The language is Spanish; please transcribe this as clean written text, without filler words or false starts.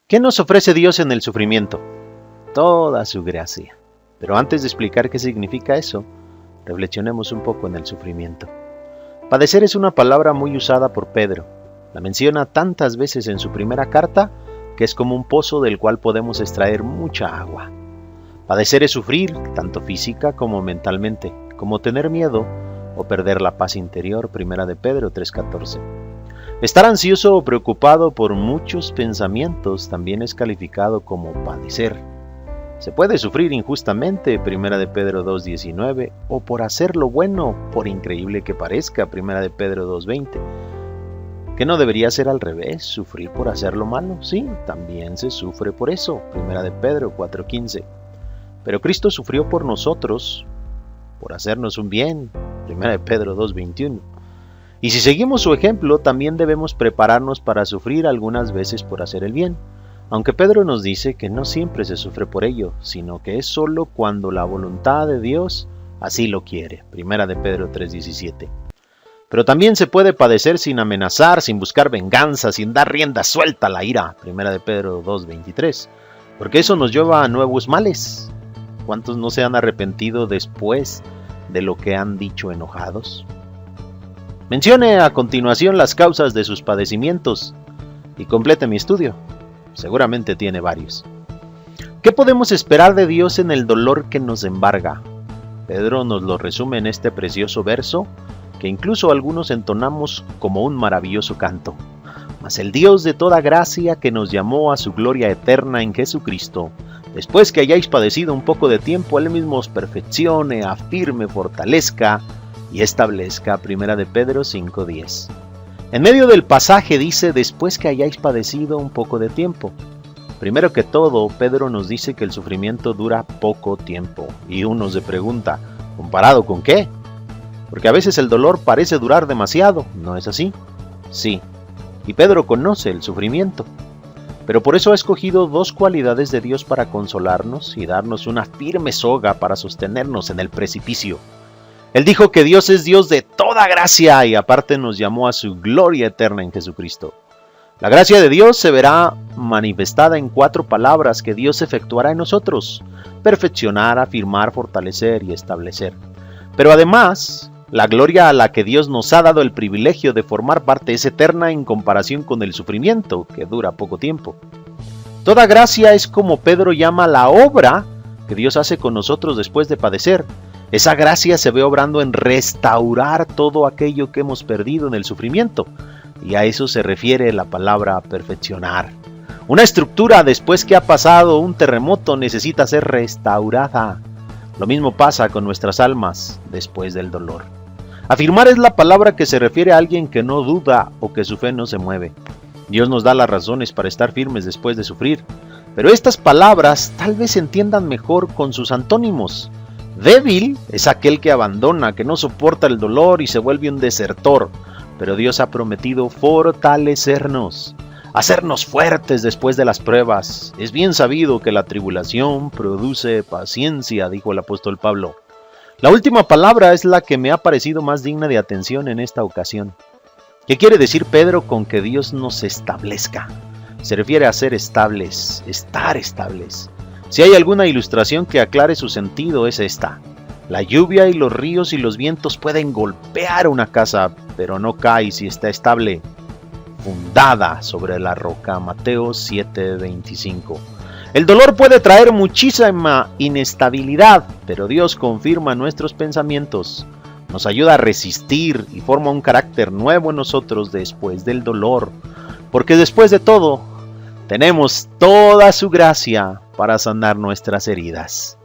¿Qué nos ofrece Dios en el sufrimiento? Toda su gracia. Pero antes de explicar qué significa eso, reflexionemos un poco en el sufrimiento. Padecer es una palabra muy usada por Pedro. La menciona tantas veces en su primera carta que es como un pozo del cual podemos extraer mucha agua. Padecer es sufrir, tanto física como mentalmente, como tener miedo o perder la paz interior, 1 de Pedro 3:14. Estar ansioso o preocupado por muchos pensamientos también es calificado como padecer. Se puede sufrir injustamente, 1 de Pedro 2:19, o por hacer lo bueno, por increíble que parezca, 1 de Pedro 2:20. ¿Que no debería ser al revés, sufrir por hacer lo malo? Sí, también se sufre por eso, 1 de Pedro 4:15. Pero Cristo sufrió por nosotros, por hacernos un bien, 1 de Pedro 2:21. Y si seguimos su ejemplo, también debemos prepararnos para sufrir algunas veces por hacer el bien. Aunque Pedro nos dice que no siempre se sufre por ello, sino que es solo cuando la voluntad de Dios así lo quiere, 1 de Pedro 3:17. Pero también se puede padecer sin amenazar, sin buscar venganza, sin dar rienda suelta a la ira, 1 de Pedro 2:23, porque eso nos lleva a nuevos males. ¿Cuántos no se han arrepentido después de lo que han dicho enojados? Mencione a continuación las causas de sus padecimientos y complete mi estudio. Seguramente tiene varios. ¿Qué podemos esperar de Dios en el dolor que nos embarga? Pedro nos lo resume en este precioso verso que incluso algunos entonamos como un maravilloso canto. Mas el Dios de toda gracia que nos llamó a su gloria eterna en Jesucristo, después que hayáis padecido un poco de tiempo, Él mismo os perfeccione, afirme, fortalezca y establezca, 1 de Pedro 5:10. En medio del pasaje dice, después que hayáis padecido un poco de tiempo. Primero que todo, Pedro nos dice que el sufrimiento dura poco tiempo. Y uno se pregunta, ¿comparado con qué? Porque a veces el dolor parece durar demasiado, ¿no es así? Sí, y Pedro conoce el sufrimiento. Pero por eso ha escogido dos cualidades de Dios para consolarnos y darnos una firme soga para sostenernos en el precipicio. Él dijo que Dios es Dios de toda gracia y aparte nos llamó a su gloria eterna en Jesucristo. La gracia de Dios se verá manifestada en 4 palabras que Dios efectuará en nosotros: perfeccionar, afirmar, fortalecer y establecer. Pero además, la gloria a la que Dios nos ha dado el privilegio de formar parte es eterna en comparación con el sufrimiento, que dura poco tiempo. Toda gracia es como Pedro llama la obra que Dios hace con nosotros después de padecer. Esa gracia se ve obrando en restaurar todo aquello que hemos perdido en el sufrimiento, y a eso se refiere la palabra perfeccionar. Una estructura después que ha pasado un terremoto necesita ser restaurada. Lo mismo pasa con nuestras almas después del dolor. Afirmar es la palabra que se refiere a alguien que no duda o que su fe no se mueve. Dios nos da las razones para estar firmes después de sufrir, pero estas palabras tal vez se entiendan mejor con sus antónimos. Débil es aquel que abandona, que no soporta el dolor y se vuelve un desertor, pero Dios ha prometido fortalecernos, hacernos fuertes después de las pruebas. Es bien sabido que la tribulación produce paciencia, dijo el apóstol Pablo. La última palabra es la que me ha parecido más digna de atención en esta ocasión. ¿Qué quiere decir Pedro con que Dios nos establezca? Se refiere a ser estables, estar estables. Si hay alguna ilustración que aclare su sentido es esta. La lluvia y los ríos y los vientos pueden golpear una casa, pero no cae si está estable, fundada sobre la roca. Mateo 7:25. El dolor puede traer muchísima inestabilidad, pero Dios confirma nuestros pensamientos, nos ayuda a resistir y forma un carácter nuevo en nosotros después del dolor, porque después de todo, tenemos toda su gracia para sanar nuestras heridas.